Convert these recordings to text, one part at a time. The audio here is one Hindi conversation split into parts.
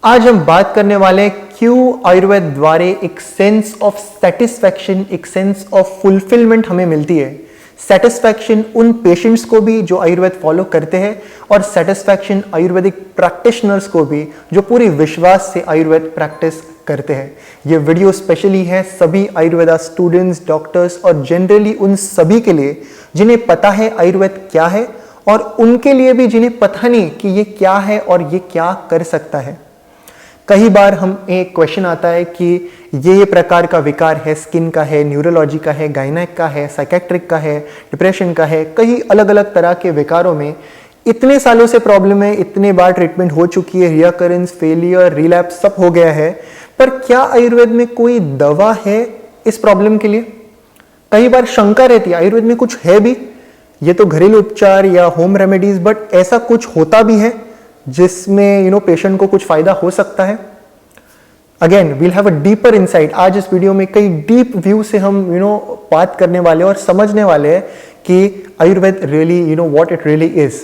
आज हम बात करने वाले हैं क्यों आयुर्वेद द्वारा एक सेंस ऑफ सेटिस्फैक्शन, एक सेंस ऑफ फुलफिलमेंट हमें मिलती है। सेटिस्फैक्शन उन पेशेंट्स को भी जो आयुर्वेद फॉलो करते हैं और सेटिस्फैक्शन आयुर्वेदिक प्रैक्टिशनर्स को भी जो पूरी विश्वास से आयुर्वेद प्रैक्टिस करते हैं। ये वीडियो स्पेशली है सभी आयुर्वेदा स्टूडेंट्स, डॉक्टर्स और जनरली उन सभी के लिए जिन्हें पता है आयुर्वेद क्या है और उनके लिए भी जिन्हें पता नहीं कि ये क्या है और ये क्या कर सकता है। कई बार हम एक क्वेश्चन आता है कि ये प्रकार का विकार है, स्किन का है, न्यूरोलॉजी का है, गायनेक का है, साइकेट्रिक का है, डिप्रेशन का है, कई अलग अलग तरह के विकारों में इतने सालों से प्रॉब्लम है, इतने बार ट्रीटमेंट हो चुकी है, रिकरेंस, फेलियर, रिलैप्स सब हो गया है, पर क्या आयुर्वेद में कोई दवा है इस प्रॉब्लम के लिए? कई बार शंका रहती है आयुर्वेद में कुछ है भी, ये तो घरेलू उपचार या होम रेमेडीज, बट ऐसा कुछ होता भी है जिसमें पेशेंट को कुछ फायदा हो सकता है। Again we'll have a deeper insight. आज इस वीडियो में कई डीप व्यू से हम बात करने वाले और समझने वाले हैं कि Ayurveda really what it really is.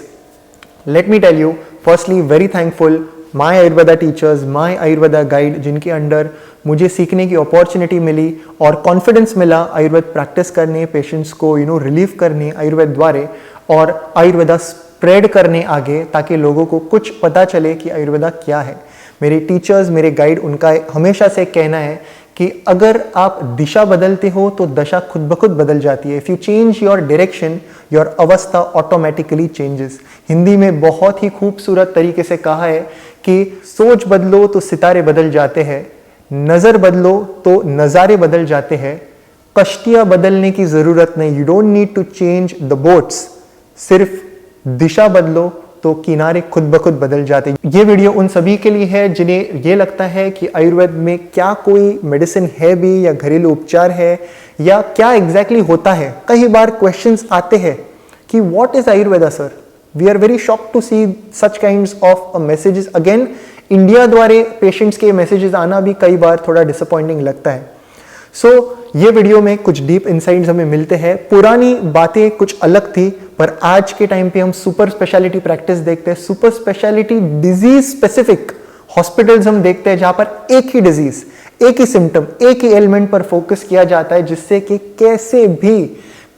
Let me tell you, firstly very thankful my Ayurveda teachers, my Ayurveda guide, जिनके अंडर मुझे सीखने की अपॉर्चुनिटी मिली और कॉन्फिडेंस मिला आयुर्वेद प्रैक्टिस करने, पेशेंट्स को रिलीव करने आयुर्वेद द्वारा और आयुर्वेदा स्प्रेड करने आगे, ताकि लोगों को कुछ पता चले कि आयुर्वेदा क्या है। मेरे टीचर्स, मेरे गाइड, उनका हमेशा से कहना है कि अगर आप दिशा बदलते हो तो दशा खुद ब खुद बदल जाती है। If you change your direction, your अवस्था ऑटोमेटिकली चेंजेस। हिंदी में बहुत ही खूबसूरत तरीके से कहा है कि सोच बदलो तो सितारे बदल जाते हैं, नजर बदलो तो नजारे बदल जाते हैं, कश्तियां बदलने की जरूरत नहीं, you don't need to change the boats, सिर्फ दिशा बदलो तो किनारे खुद ब खुद बदल जाते। ये वीडियो उन सभी के लिए है जिन्हें ये लगता है कि आयुर्वेद में क्या कोई मेडिसिन है भी या घरेलू उपचार है या क्या एग्जैक्टली होता है। कई बार क्वेश्चंस आते हैं कि what is Ayurveda sir. We are very shocked to see such kinds of messages. Again India द्वारा पेशेंट्स के मैसेजेस आना भी कई बार थोड़ा डिसअपॉइंटिंग लगता है। ये वीडियो में कुछ डीप इंसाइट्स हमें मिलते हैं। पुरानी बातें कुछ अलग थी, पर आज के टाइम पे हम सुपर स्पेशलिटी प्रैक्टिस देखते हैं। Super speciality disease specific hospitals हम देखते हैं जहां पर एक ही डिजीज, एक ही सिम्टम, एक ही एलिमेंट पर फोकस किया जाता है, जिससे कि कैसे भी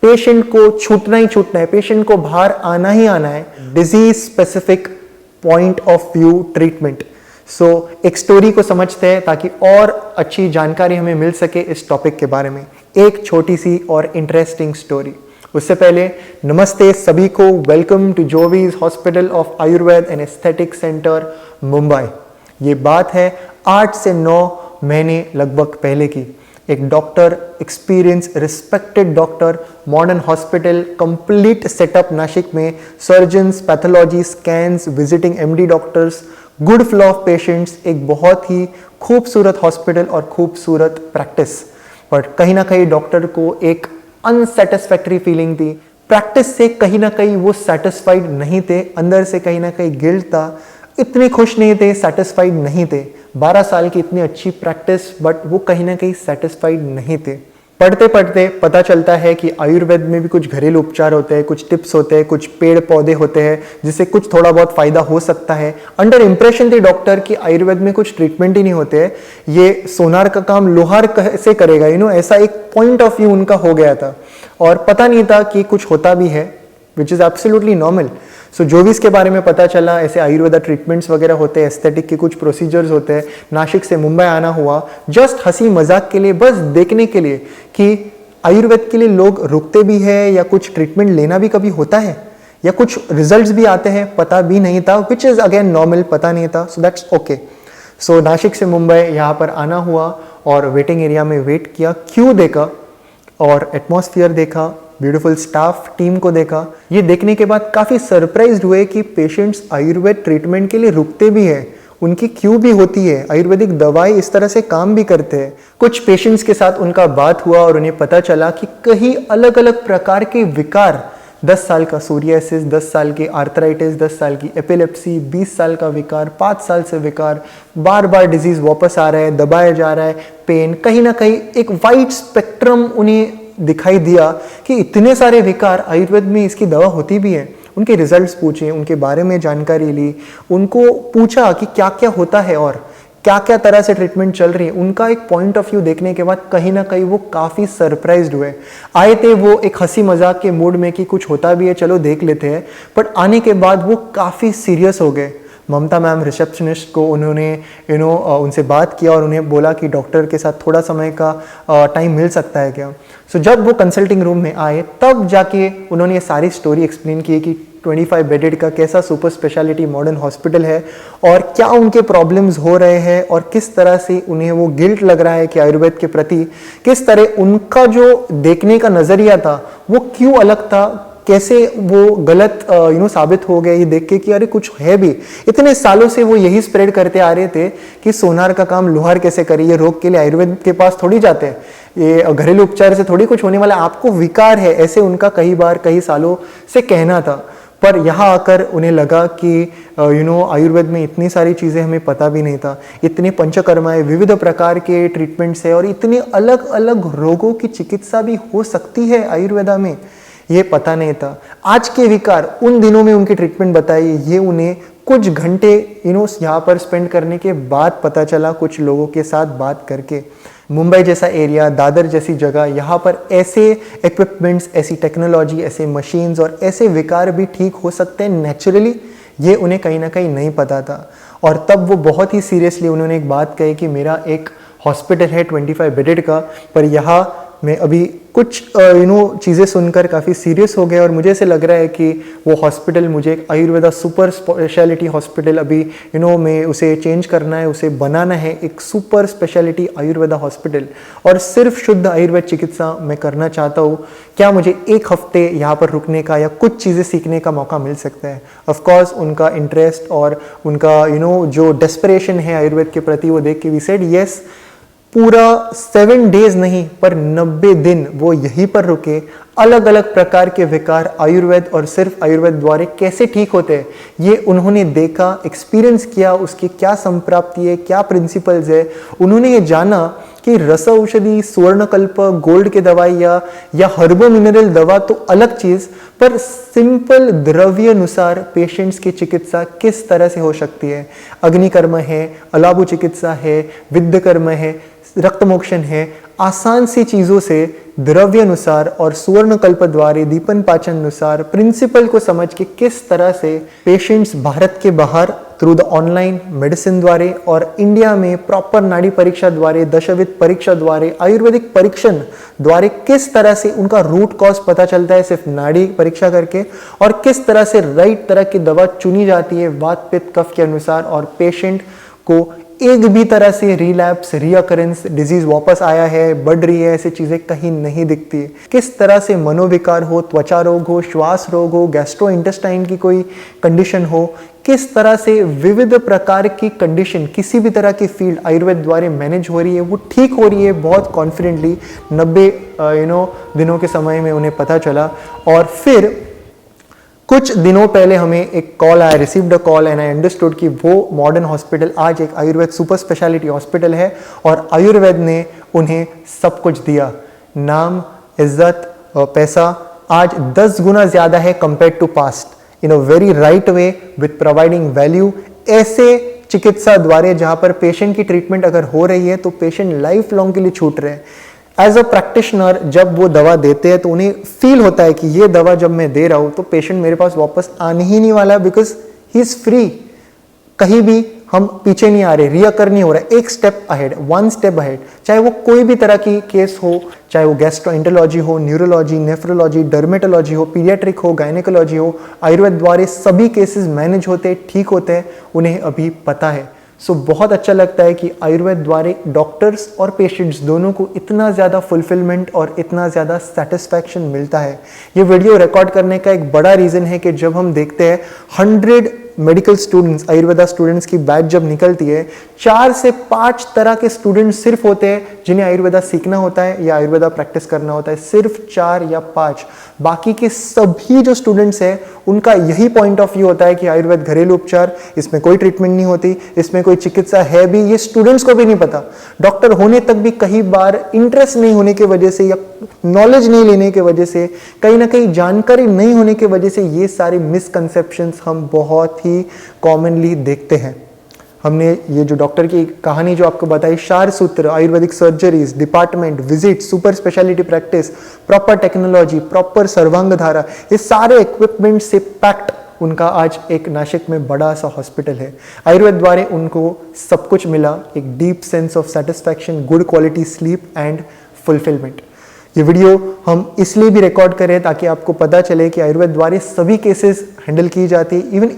पेशेंट को छूटना ही छूटना है, पेशेंट को बाहर आना ही आना है। Disease specific point of view treatment. एक स्टोरी को समझते हैं ताकि और अच्छी जानकारी हमें मिल सके इस टॉपिक के बारे में। एक छोटी सी और इंटरेस्टिंग स्टोरी। उससे पहले नमस्ते सभी को, welcome to Jovees hospital of Ayurveda and aesthetic centre Mumbai. ये बात है 8 से 9 महीने लगभग पहले की। एक doctor, experience, respected doctor, modern hospital, complete setup Nashik में, surgeons, pathology, scans, visiting MD doctors, good flow of patients, एक बहुत ही खूबसूरत हॉस्पिटल और खूबसूरत प्रैक्टिस। बट कहीं ना कहीं डॉक्टर को एक अनसेटिस्फैक्टरी फीलिंग थी। प्रैक्टिस से कहीं ना कहीं वो सेटिस्फाइड नहीं थे, अंदर से कहीं ना कहीं गिल्ट था, इतने खुश नहीं थे, सेटिस्फाइड नहीं थे। 12 साल की इतनी अच्छी प्रैक्टिस, बट वो कहीं ना कहीं सेटिस्फाइड नहीं थे। पढ़ते पढ़ते पता चलता है कि आयुर्वेद में भी कुछ घरेलू उपचार होते हैं, कुछ टिप्स होते हैं, कुछ पेड़ पौधे होते हैं जिससे कुछ थोड़ा बहुत फायदा हो सकता है। अंडर इंप्रेशन थे डॉक्टर कि आयुर्वेद में कुछ ट्रीटमेंट ही नहीं होते हैं, ये सोनार का काम लोहार कैसे करेगा, ऐसा एक पॉइंट ऑफ व्यू उनका हो गया था और पता नहीं था कि कुछ होता भी है, विच इज एब्सोल्युटली नॉर्मल। जोवीज के बारे में पता चला, ऐसे आयुर्वेदा ट्रीटमेंट्स वगैरह होते हैं, एस्थेटिक के कुछ प्रोसीजर्स होते हैं। नासिक से मुंबई आना हुआ जस्ट हंसी मजाक के लिए, बस देखने के लिए कि आयुर्वेद के लिए लोग रुकते भी है या कुछ ट्रीटमेंट लेना भी कभी होता है या कुछ रिजल्ट्स भी आते हैं, पता भी नहीं था, विच इज अगेन नॉर्मल, पता नहीं था। So that's okay. नासिक से मुंबई यहाँ पर आना हुआ और वेटिंग एरिया में वेट किया, क्यों देखा और एटमॉस्फेयर देखा, ब्यूटीफुल स्टाफ टीम को देखा। ये देखने के बाद काफ़ी सरप्राइज्ड हुए कि पेशेंट्स आयुर्वेद ट्रीटमेंट के लिए रुकते भी हैं, उनकी क्यों भी होती है, आयुर्वेदिक दवाई इस तरह से काम भी करते हैं। कुछ पेशेंट्स के साथ उनका बात हुआ और उन्हें पता चला कि कई अलग अलग प्रकार के विकार, 10 साल का सोरियासिस, 10 साल की आर्थराइटिस, 10 साल की एपिलेप्सी, 20 साल का विकार, 5 साल से विकार, बार बार डिजीज वापस आ रहा है, दबाया जा रहा है, पेन, कहीं ना कहीं एक वाइड स्पेक्ट्रम उन्हें दिखाई दिया कि इतने सारे विकार, आयुर्वेद में इसकी दवा होती भी है। उनके रिजल्ट्स पूछे, उनके बारे में जानकारी ली, उनको पूछा कि क्या क्या होता है और क्या क्या तरह से ट्रीटमेंट चल रही है, उनका एक पॉइंट ऑफ व्यू देखने के बाद कहीं ना कहीं वो काफ़ी सरप्राइज्ड हुए। आए थे वो एक हंसी मजाक के मूड में कि कुछ होता भी है चलो देख लेते हैं, बट आने के बाद वो काफ़ी सीरियस हो गए। ममता मैम रिसेप्शनिस्ट को उन्होंने उनसे बात किया और उन्हें बोला कि डॉक्टर के साथ थोड़ा समय का टाइम मिल सकता है क्या। सो जब वो कंसल्टिंग रूम में आए तब जाके उन्होंने ये सारी स्टोरी एक्सप्लेन की कि 25 बेडेड का कैसा सुपर स्पेशलिटी मॉडर्न हॉस्पिटल है और क्या उनके प्रॉब्लम्स हो रहे हैं और किस तरह से उन्हें वो गिल्ट लग रहा है कि आयुर्वेद के प्रति किस तरह उनका जो देखने का नज़रिया था वो क्यों अलग था, कैसे वो गलत साबित हो गया ये देख के कि अरे कुछ है भी। इतने सालों से वो यही स्प्रेड करते आ रहे थे कि सोनार का काम लोहार कैसे करे, ये रोग के लिए आयुर्वेद के पास थोड़ी जाते हैं, ये घरेलू उपचार से थोड़ी कुछ होने वाला, आपको विकार है, ऐसे उनका कई सालों से कहना था। पर यहाँ आकर उन्हें लगा कि आयुर्वेद में इतनी सारी चीज़ें हमें पता भी नहीं था, इतने पंचकर्माएं, विविध प्रकार के ट्रीटमेंट्स है और इतने अलग अलग रोगों की चिकित्सा भी हो सकती है आयुर्वेदा में, ये पता नहीं था। आज के विकार उन दिनों में उनकी ट्रीटमेंट बताई, ये उन्हें कुछ घंटे यहाँ पर स्पेंड करने के बाद पता चला, कुछ लोगों के साथ बात करके। मुंबई जैसा एरिया, दादर जैसी जगह, यहाँ पर ऐसे इक्विपमेंट्स, ऐसी टेक्नोलॉजी, ऐसे मशीन्स और ऐसे विकार भी ठीक हो सकते हैं नेचुरली, ये उन्हें कहीं ना कहीं नहीं पता था। और तब वो बहुत ही सीरियसली उन्होंने एक बात कही कि मेरा एक हॉस्पिटल है 25 बेडेड का, पर यहाँ मैं अभी कुछ चीज़ें सुनकर काफ़ी सीरियस हो गया और मुझे ऐसे लग रहा है कि वो हॉस्पिटल मुझे एक आयुर्वेदा सुपर स्पेशलिटी हॉस्पिटल अभी मैं उसे चेंज करना है, उसे बनाना है एक सुपर स्पेशलिटी आयुर्वेदा हॉस्पिटल और सिर्फ शुद्ध आयुर्वेद चिकित्सा मैं करना चाहता हूँ। क्या मुझे एक हफ्ते यहाँ पर रुकने का या कुछ चीज़ें सीखने का मौका मिल सकता है? ऑफ कोर्स उनका इंटरेस्ट और उनका जो डेस्परेशन है आयुर्वेद के प्रति वो देख के वी सेड यस। पूरा 7 डेज नहीं पर 90 दिन वो यहीं पर रुके, अलग अलग प्रकार के विकार आयुर्वेद और सिर्फ आयुर्वेद द्वारा कैसे ठीक होते हैं ये उन्होंने देखा, एक्सपीरियंस किया, उसकी क्या संप्राप्ति है, क्या प्रिंसिपल्स है। उन्होंने ये जाना कि रस औषधि, सुवर्णकल्प, गोल्ड के दवाई या हर्बो मिनरल दवा तो अलग चीज, पर सिंपल द्रव्य अनुसार पेशेंट्स की चिकित्सा किस तरह से हो सकती है। अग्निकर्म है, अलाबु चिकित्सा है, विद्ध कर्म है, रक्त मोक्षण है, आसान सी चीजों से द्रव्य अनुसार और सुवर्ण कल्प द्वारे दीपन पाचन अनुसार प्रिंसिपल को समझ के किस तरह से पेशेंट्स भारत के बाहर थ्रू द ऑनलाइन मेडिसिन द्वारे और इंडिया में प्रॉपर नाड़ी परीक्षा द्वारे, दशविध परीक्षा द्वारे, आयुर्वेदिक परीक्षण द्वारे किस तरह से उनका रूट कॉज पता चलता है सिर्फ नाड़ी परीक्षा करके, और किस तरह से राइट तरह की दवा चुनी जाती है वात पित्त कफ के अनुसार और पेशेंट को एक भी तरह से रिलैप्स, रीअकरेंस, डिजीज वापस आया है, बढ़ रही है, ऐसी चीजें कहीं नहीं दिखती। किस तरह से मनोविकार हो, त्वचा रोग हो, श्वास रोग हो, गैस्ट्रो इंटेस्टाइन की कोई कंडीशन हो, किस तरह से विविध प्रकार की कंडीशन किसी भी तरह की फील्ड आयुर्वेद द्वारा मैनेज हो रही है, वो ठीक हो रही है बहुत कॉन्फिडेंटली 90 दिनों के समय में उन्हें पता चला। और फिर कुछ दिनों पहले हमें एक कॉल आया, received a call and I understood कि वो मॉडर्न हॉस्पिटल आज एक आयुर्वेद सुपर स्पेशलिटी हॉस्पिटल है और आयुर्वेद ने उन्हें सब कुछ दिया, नाम, इज्जत, पैसा आज 10 गुना ज्यादा है compare to past, in a very right way with providing value. ऐसे चिकित्सा द्वारा जहां पर पेशेंट की ट्रीटमेंट अगर हो रही है तो पेशेंट लाइफ लॉन्ग के लिए छूट रहे हैं। एज अ प्रैक्टिशनर जब वो दवा देते हैं तो उन्हें फील होता है कि ये दवा जब मैं दे रहा हूँ तो पेशेंट मेरे पास वापस आने ही नहीं वाला, बिकॉज ही इज फ्री, कहीं भी हम पीछे नहीं आ रहे, रियकर नहीं हो रहा है, एक स्टेप अहेड, 1 स्टेप अहेड। चाहे वो कोई भी तरह की केस हो, चाहे वो गैस्ट्रोएंटरोलॉजी हो, न्यूरोलॉजी, नेफ्रोलॉजी, डर्मेटोलॉजी हो, पीडियाट्रिक हो, गायनेकोलॉजी हो, आयुर्वेद द्वारा सभी केसेस मैनेज होते, ठीक होते हैं, उन्हें अभी पता है। सो बहुत अच्छा लगता है कि आयुर्वेद द्वारा डॉक्टर्स और पेशेंट्स दोनों को इतना ज़्यादा फुलफिलमेंट और इतना ज़्यादा सेटिस्फैक्शन मिलता है। ये वीडियो रिकॉर्ड करने का एक बड़ा रीज़न है कि जब हम देखते हैं 100 मेडिकल स्टूडेंट्स, आयुर्वेदा स्टूडेंट्स की बैच जब निकलती है, 4 से 5 तरह के स्टूडेंट्स सिर्फ होते हैं जिन्हें आयुर्वेदा सीखना होता है या आयुर्वेदा प्रैक्टिस करना होता है, सिर्फ 4 या 5। बाकी के सभी जो स्टूडेंट्स हैं उनका यही पॉइंट ऑफ व्यू होता है कि आयुर्वेद घरेलू उपचार, इसमें कोई ट्रीटमेंट नहीं होती, इसमें कोई चिकित्सा है भी, ये स्टूडेंट्स को भी नहीं पता। डॉक्टर होने तक भी कई बार इंटरेस्ट नहीं होने की वजह से या नॉलेज नहीं लेने की वजह से, कहीं ना कहीं जानकारी नहीं होने की वजह से ये सारे मिसकंसेप्शंस हम बहुत ही कॉमनली देखते हैं। हमने ये जो डॉक्टर की कहानी जो आपको बताई, सार सूत्र, Ayurvedic surgeries, department, visit, super speciality practice, proper technology, proper सर्वांग धारा, ये सारे इक्विपमेंट से पैक्ड उनका आज एक नासिक में बड़ा सा हॉस्पिटल है। आयुर्वेद द्वारा उनको सब कुछ मिला, एक deep sense of satisfaction, good quality sleep and fulfilment. ये वीडियो हम इसलिए भी रिकॉर्ड करें ताकि आपको पता चले कि आयुर्वेद द्वारा सभी केसेस हैंडल की जाती है, इवन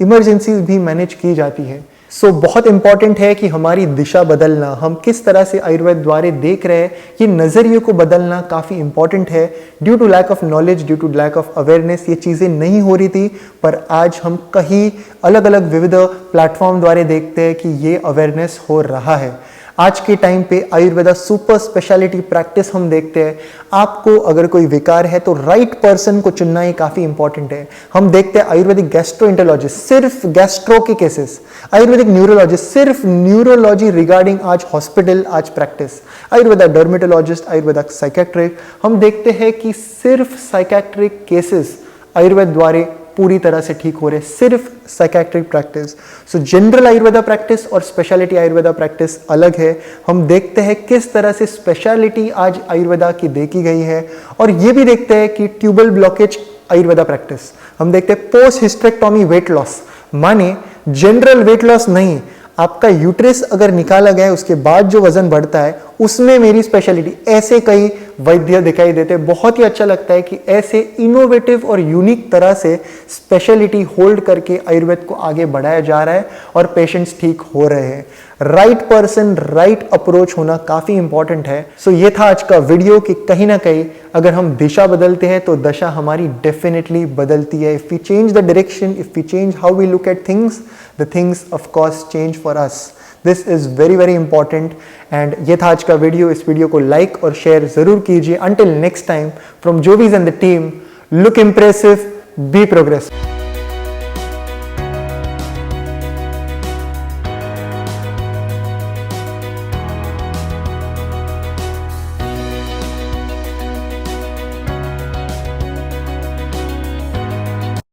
इमरजेंसीज भी मैनेज की जाती है। सो बहुत इंपॉर्टेंट है कि हमारी दिशा बदलना, हम किस तरह से आयुर्वेद द्वारा देख रहे हैं, ये नज़रिए को बदलना काफ़ी इंपॉर्टेंट है। Due to lack of knowledge, due to lack of awareness ये चीज़ें नहीं हो रही थी, पर आज हम कहीं अलग अलग विविध प्लेटफॉर्म द्वारा देखते हैं कि ये अवेयरनेस हो रहा है। आज के टाइम पे आयुर्वेदा सुपर स्पेशलिटी प्रैक्टिस हम देखते हैं। आपको अगर कोई विकार है तो राइट पर्सन को चुनना ही काफ़ी इंपॉर्टेंट है। हम देखते हैं आयुर्वेदिक गैस्ट्रोएंटरोलॉजिस्ट, सिर्फ गैस्ट्रो के केसेस, आयुर्वेदिक न्यूरोलॉजिस्ट, सिर्फ न्यूरोलॉजी रिगार्डिंग आज हॉस्पिटल, आज practice, Ayurveda dermatologist, Ayurveda psychiatric, हम देखते हैं कि सिर्फ साइकेट्रिक केसेस आयुर्वेद द्वारा पूरी तरह से ठीक हो रहे, सिर्फ साइकेट्रिक प्रैक्टिस। सो जनरल आयुर्वेदा प्रैक्टिस और स्पेशलिटी आयुर्वेदा प्रैक्टिस अलग है। हम देखते हैं किस तरह से स्पेशलिटी आज आयुर्वेदा की देखी गई है, और ये भी देखते हैं कि ट्यूबल ब्लॉकेज आयुर्वेदा प्रैक्टिस। हम देखते हैं पोस्ट हिस्टेक्टोमी वेट लॉस, माने जनरल वेट लॉस नहीं, आपका यूट्रस अगर निकाला गया है उसके बाद जो वजन बढ़ता है उसमें मेरी स्पेशलिटी, ऐसे कई वैद्य दिखाई देते हैं। बहुत ही अच्छा लगता है कि ऐसे इनोवेटिव और यूनिक तरह से स्पेशलिटी होल्ड करके आयुर्वेद को आगे बढ़ाया जा रहा है और पेशेंट्स ठीक हो रहे हैं। राइट पर्सन, राइट अप्रोच होना काफी इंपॉर्टेंट है। सो ये था आज का वीडियो कि कहीं ना कहीं अगर हम दिशा बदलते हैं तो दशा हमारी डेफिनेटली बदलती है। If we change the direction, if we change how we look at things, the things of course change for us. This is very very important. And ये था आज का वीडियो। इस वीडियो को लाइक और शेयर जरूर कीजिए। Until next time, from Jovees and the team, look impressive, be progressive.